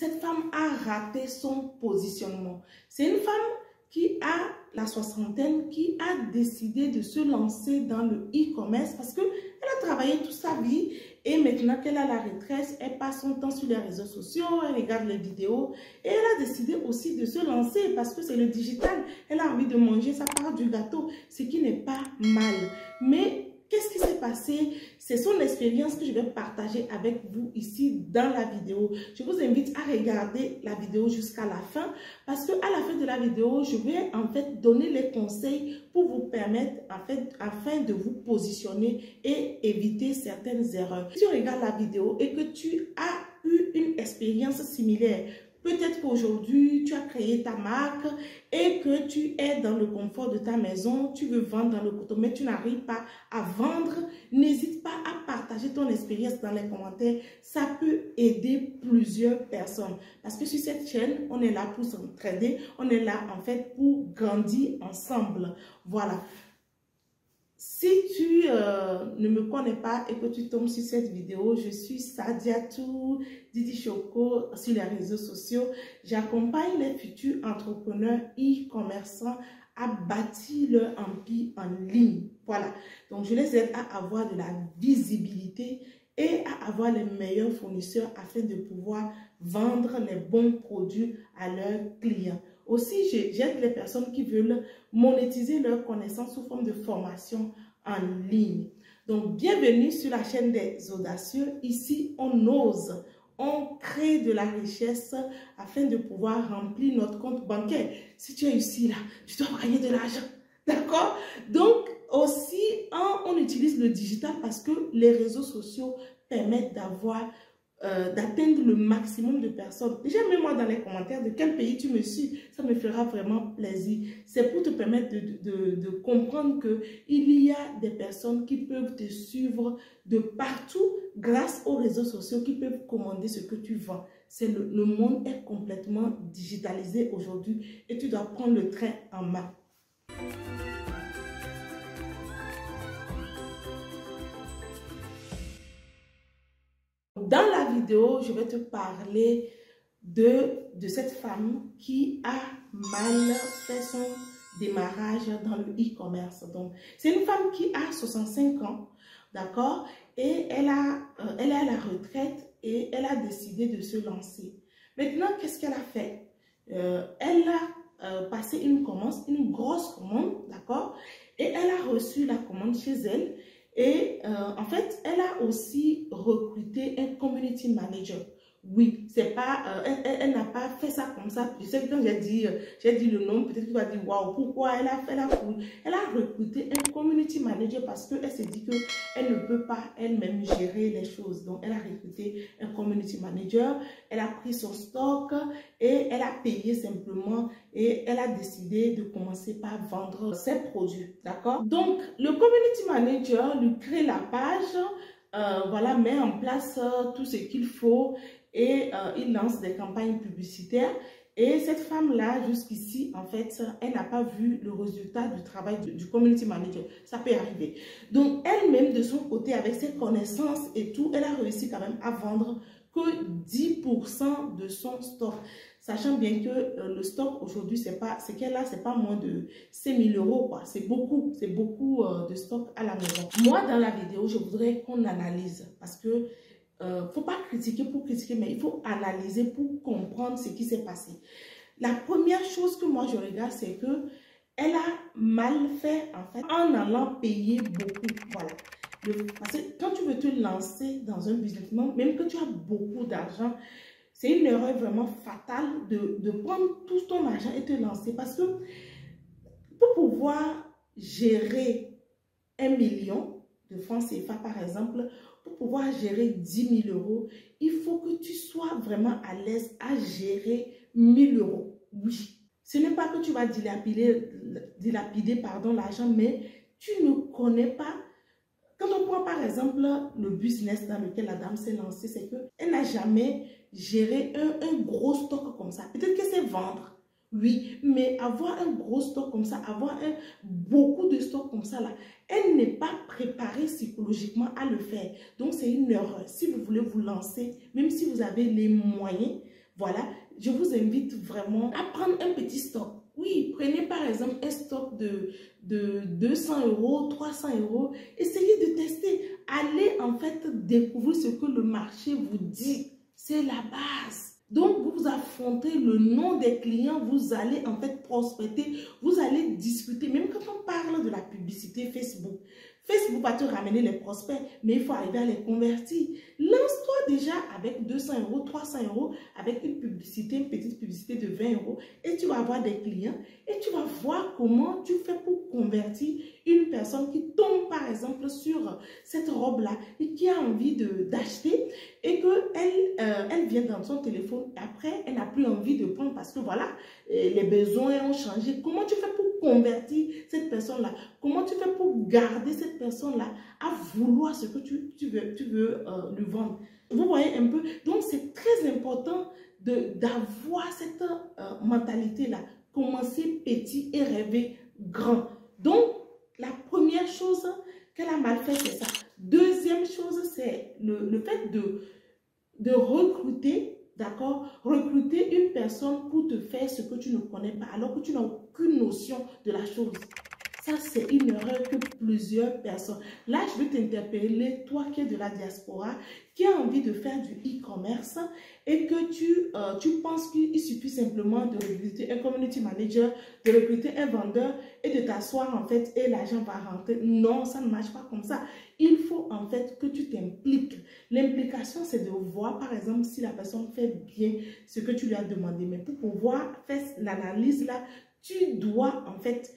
cette femme a raté son positionnement. C'est une femme qui a la soixantaine, qui a décidé de se lancer dans le e-commerce parce qu'elle a travaillé toute sa vie et maintenant qu'elle a la retraite, elle passe son temps sur les réseaux sociaux, elle regarde les vidéos et elle a décidé aussi de se lancer parce que c'est le digital. Elle a envie de manger sa part du gâteau, ce qui n'est pas mal. Mais qu'est-ce qui s'est passé? C'est son expérience que je vais partager avec vous ici dans la vidéo. Je vous invite à regarder la vidéo jusqu'à la fin parce qu'à la fin de la vidéo, je vais en fait donner les conseils pour vous permettre afin de vous positionner et éviter certaines erreurs. Si tu regardes la vidéo et que tu as eu une expérience similaire, peut-être qu'aujourd'hui, tu as créé ta marque et que tu es dans le confort de ta maison, tu veux vendre dans le coton, mais tu n'arrives pas à vendre. N'hésite pas à partager ton expérience dans les commentaires. Ça peut aider plusieurs personnes. Parce que sur cette chaîne, on est là pour s'entraider. On est là en fait pour grandir ensemble. Voilà. Si tu ne me connais pas et que tu tombes sur cette vidéo, je suis Sadiatou Didi Choco sur les réseaux sociaux. J'accompagne les futurs entrepreneurs e-commerçants à bâtir leur empire en ligne. Voilà. Donc, je les aide à avoir de la visibilité et à avoir les meilleurs fournisseurs afin de pouvoir vendre les bons produits à leurs clients. Aussi, j'aide les personnes qui veulent monétiser leurs connaissances sous forme de formation en ligne. Donc, bienvenue sur la chaîne des audacieux. Ici, on ose, on crée de la richesse afin de pouvoir remplir notre compte bancaire. Si tu es ici, là, tu dois gagner de l'argent. D'accord? Donc, aussi, on utilise le digital parce que les réseaux sociaux permettent d'atteindre le maximum de personnes. Déjà, mets-moi dans les commentaires de quel pays tu me suis. Ça me fera vraiment plaisir. C'est pour te permettre de comprendre qu'il y a des personnes qui peuvent te suivre de partout grâce aux réseaux sociaux, qui peuvent commander ce que tu vends. Le monde est complètement digitalisé aujourd'hui et tu dois prendre le train en main. Dans la vidéo, je vais te parler de cette femme qui a mal fait son démarrage dans le e-commerce. Donc, c'est une femme qui a 65 ans, d'accord? Et elle est à la retraite et elle a décidé de se lancer. Maintenant, qu'est-ce qu'elle a fait? Elle a passé une commande, une grosse commande, d'accord? Et elle a reçu la commande chez elle. Et en fait, elle a aussi recruté un community manager. Oui, c'est pas, elle n'a pas fait ça comme ça. Je sais que quand j'ai dit le nom, peut-être que tu vas dire waouh, pourquoi elle a recruté un community manager parce qu'elle s'est dit qu'elle ne peut pas elle-même gérer les choses. Donc, elle a recruté un community manager, elle a pris son stock et elle a payé simplement et elle a décidé de commencer par vendre ses produits. D'accord? Donc, le community manager lui crée la page, voilà, met en place tout ce qu'il faut. Et il lance des campagnes publicitaires. Et cette femme-là, jusqu'ici, en fait, elle n'a pas vu le résultat du travail du community manager. Ça peut arriver. Donc, elle-même, de son côté, avec ses connaissances et tout, elle a réussi quand même à vendre que 10% de son stock. Sachant bien que le stock aujourd'hui, ce qu'elle a, c'est pas moins de 5 000 €, quoi. C'est beaucoup de stock à la maison. Moi, dans la vidéo, je voudrais qu'on analyse parce que faut pas critiquer pour critiquer, mais il faut analyser pour comprendre ce qui s'est passé. La première chose que moi je regarde, c'est que elle a mal fait en fait en allant payer beaucoup. Voilà. Parce que quand tu veux te lancer dans un business, même que tu as beaucoup d'argent, c'est une erreur vraiment fatale de prendre tout ton argent et te lancer. Parce que pour pouvoir gérer 1 million de francs CFA par exemple, pour pouvoir gérer 10 000 €, il faut que tu sois vraiment à l'aise à gérer 1 000 €. Oui, ce n'est pas que tu vas dilapider l'argent, mais tu ne connais pas. Quand on prend par exemple le business dans lequel la dame s'est lancée, c'est qu'elle n'a jamais géré un gros stock comme ça. Peut-être que c'est vendre. Oui, mais avoir un gros stock comme ça, avoir beaucoup de stock comme ça, là, elle n'est pas préparée psychologiquement à le faire. Donc, c'est une erreur. Si vous voulez vous lancer, même si vous avez les moyens, Voilà, je vous invite vraiment à prendre un petit stock. Oui, prenez par exemple un stock de 200 €, 300 €. Essayez de tester. Allez en fait découvrir ce que le marché vous dit. C'est la base. Donc, vous affrontez le nom des clients, vous allez en fait prospecter, vous allez discuter. Même quand on parle de la publicité Facebook, Facebook va te ramener les prospects, mais il faut arriver à les convertir. Lance-toi déjà avec 200 €, 300 € avec une publicité, une petite publicité de 20 € et tu vas avoir des clients et tu vas voir comment tu fais pour convertir une personne qui tombe par exemple sur cette robe-là et qui a envie d'acheter et elle vient dans son téléphone et après elle n'a plus envie de prendre parce que voilà, les besoins ont changé. Comment tu fais pour convertir cette personne-là? Comment tu fais pour garder cette personne-là à vouloir ce que tu veux lui vendre? Vous voyez un peu? Donc, c'est très important d'avoir cette mentalité-là. Commencer petit et rêver grand. Donc, la première chose qu'elle a mal fait, c'est ça. Deuxième chose, c'est le fait de recruter, d'accord? Recruter une personne pour te faire ce que tu ne connais pas, alors que tu n'as aucune notion de la chose. Ça, c'est une erreur que plusieurs personnes... Là, je vais t'interpeller, toi qui es de la diaspora, qui a envie de faire du e-commerce et que tu penses qu'il suffit simplement de recruter un community manager, de recruter un vendeur et de t'asseoir en fait et l'argent va rentrer. Non, ça ne marche pas comme ça. Il faut en fait que tu t'impliques. L'implication, c'est de voir par exemple si la personne fait bien ce que tu lui as demandé. Mais pour pouvoir faire l'analyse là, tu dois en fait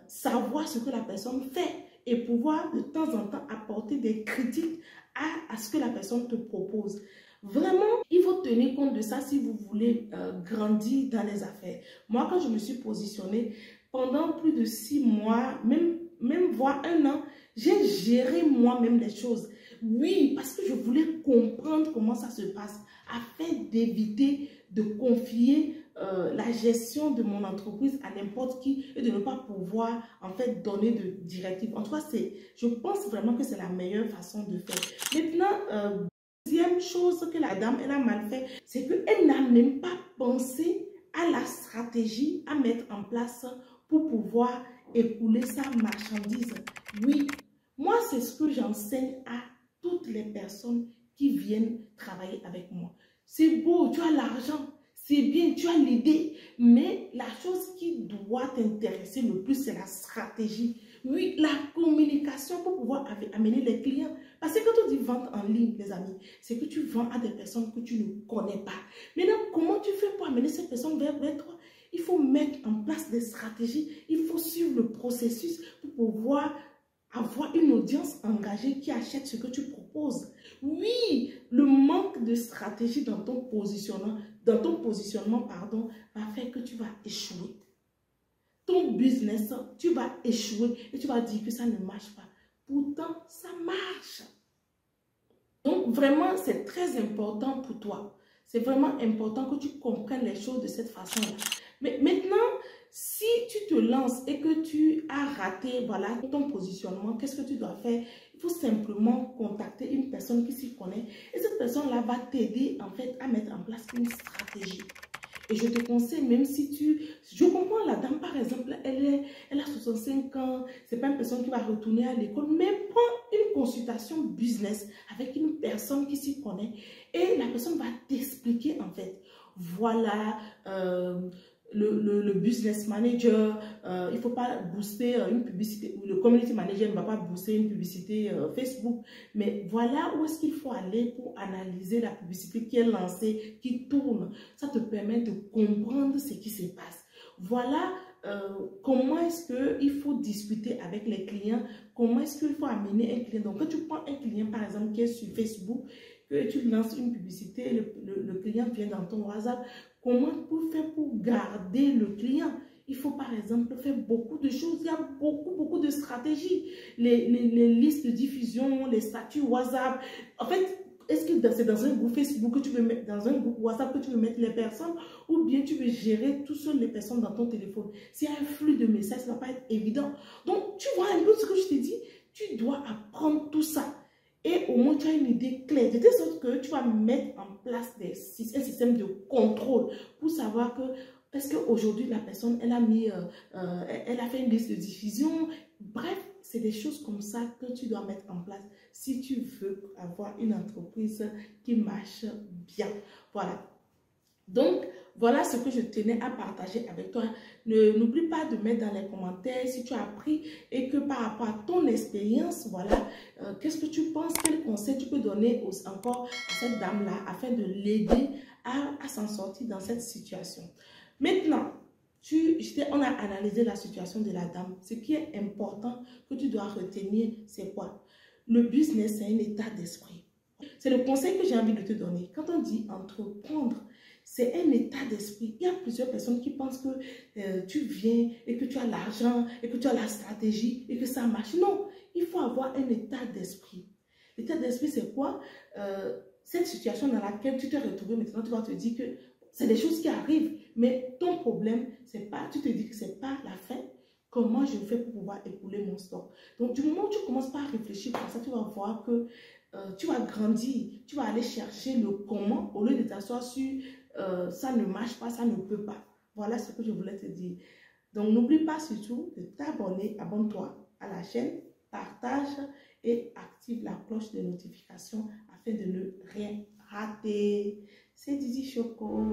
savoir ce que la personne fait et pouvoir de temps en temps apporter des critiques à ce que la personne te propose. Vraiment, il faut tenir compte de ça si vous voulez grandir dans les affaires. Moi, quand je me suis positionnée, pendant plus de 6 mois, même voire 1 an, j'ai géré moi-même les choses. Oui, parce que je voulais comprendre comment ça se passe, afin d'éviter de confier la gestion de mon entreprise à n'importe qui et de ne pas pouvoir en fait donner de directives. En tout cas, je pense vraiment que c'est la meilleure façon de faire. Maintenant, deuxième chose que la dame elle a mal fait, c'est qu'elle n'a même pas pensé à la stratégie à mettre en place pour pouvoir écouler sa marchandise. Oui, moi c'est ce que j'enseigne à toutes les personnes qui viennent travailler avec moi. C'est beau, tu as l'argent. C'est bien, tu as l'idée, mais la chose qui doit t'intéresser le plus, c'est la stratégie. Oui, la communication pour pouvoir amener les clients. Parce que quand on dit vente en ligne, les amis, c'est que tu vends à des personnes que tu ne connais pas. Maintenant, comment tu fais pour amener ces personnes vers toi? Il faut mettre en place des stratégies. Il faut suivre le processus pour pouvoir avoir une audience engagée qui achète ce que tu proposes. Oui, le manque de stratégie dans ton positionnement, va faire que tu vas échouer. Ton business, tu vas échouer et tu vas dire que ça ne marche pas. Pourtant, ça marche. Donc, vraiment, c'est très important pour toi. C'est vraiment important que tu comprennes les choses de cette façon-là. Mais maintenant, si tu te lances et que tu as raté voilà, ton positionnement, qu'est-ce que tu dois faire? Il faut simplement contacter une personne qui s'y connaît. Et cette personne-là va t'aider en fait à mettre en place une stratégie. Et je te conseille, même si je comprends la dame par exemple, elle a 65 ans, c'est pas une personne qui va retourner à l'école, mais prends une consultation business avec une personne qui s'y connaît et la personne va t'expliquer en fait, voilà, le business manager, il ne faut pas booster une publicité, le community manager ne va pas booster une publicité Facebook, mais voilà où est-ce qu'il faut aller pour analyser la publicité qui est lancée, qui tourne. Ça te permet de comprendre ce qui se passe. Voilà comment est-ce qu'il faut discuter avec les clients, comment est-ce qu'il faut amener un client. Donc quand tu prends un client par exemple qui est sur Facebook, que tu lances une publicité, le client vient dans ton WhatsApp, comment tu faire pour garder le client? Il faut par exemple faire beaucoup de choses. Il y a beaucoup de stratégies. Les listes de diffusion, les statuts WhatsApp. En fait, est-ce que c'est dans un groupe Facebook que tu veux mettre, dans un groupe WhatsApp que tu veux mettre les personnes, ou bien tu veux gérer tout seul les personnes dans ton téléphone? S'il y a un flux de messages, ça ne va pas être évident. Donc, tu vois un peu ce que je t'ai dit, tu dois apprendre tout ça. et au moins tu as une idée claire, de telle sorte que tu vas mettre en place un système de contrôle pour savoir que est-ce qu'aujourd'hui la personne, elle a mis, elle a fait une liste de diffusion. Bref, c'est des choses comme ça que tu dois mettre en place si tu veux avoir une entreprise qui marche bien. Voilà. Donc, voilà ce que je tenais à partager avec toi. N'oublie pas de mettre dans les commentaires si tu as appris et que par rapport à ton expérience, voilà, qu'est-ce que tu penses, quel conseil tu peux donner encore à cette dame-là afin de l'aider à s'en sortir dans cette situation. Maintenant, on a analysé la situation de la dame. Ce qui est important que tu dois retenir, c'est quoi? Le business, c'est un état d'esprit. C'est le conseil que j'ai envie de te donner. Quand on dit entreprendre, c'est un état d'esprit. Il y a plusieurs personnes qui pensent que tu viens et que tu as l'argent et que tu as la stratégie et que ça marche. Non, il faut avoir un état d'esprit. L'état d'esprit, c'est quoi? Cette situation dans laquelle tu t'es retrouvé maintenant, tu vas te dire que c'est des choses qui arrivent, mais ton problème, c'est pas, tu te dis que c'est pas la fin. Comment je fais pour pouvoir écouler mon stock? Donc, du moment où tu commences pas à réfléchir comme ça, tu vas voir que tu vas grandir, tu vas aller chercher le comment au lieu de t'asseoir sur ça ne marche pas, ça ne peut pas. Voilà ce que je voulais te dire. Donc, n'oublie pas surtout de t'abonner, abonne-toi à la chaîne, partage et active la cloche de notification afin de ne rien rater. C'est Didi Choco.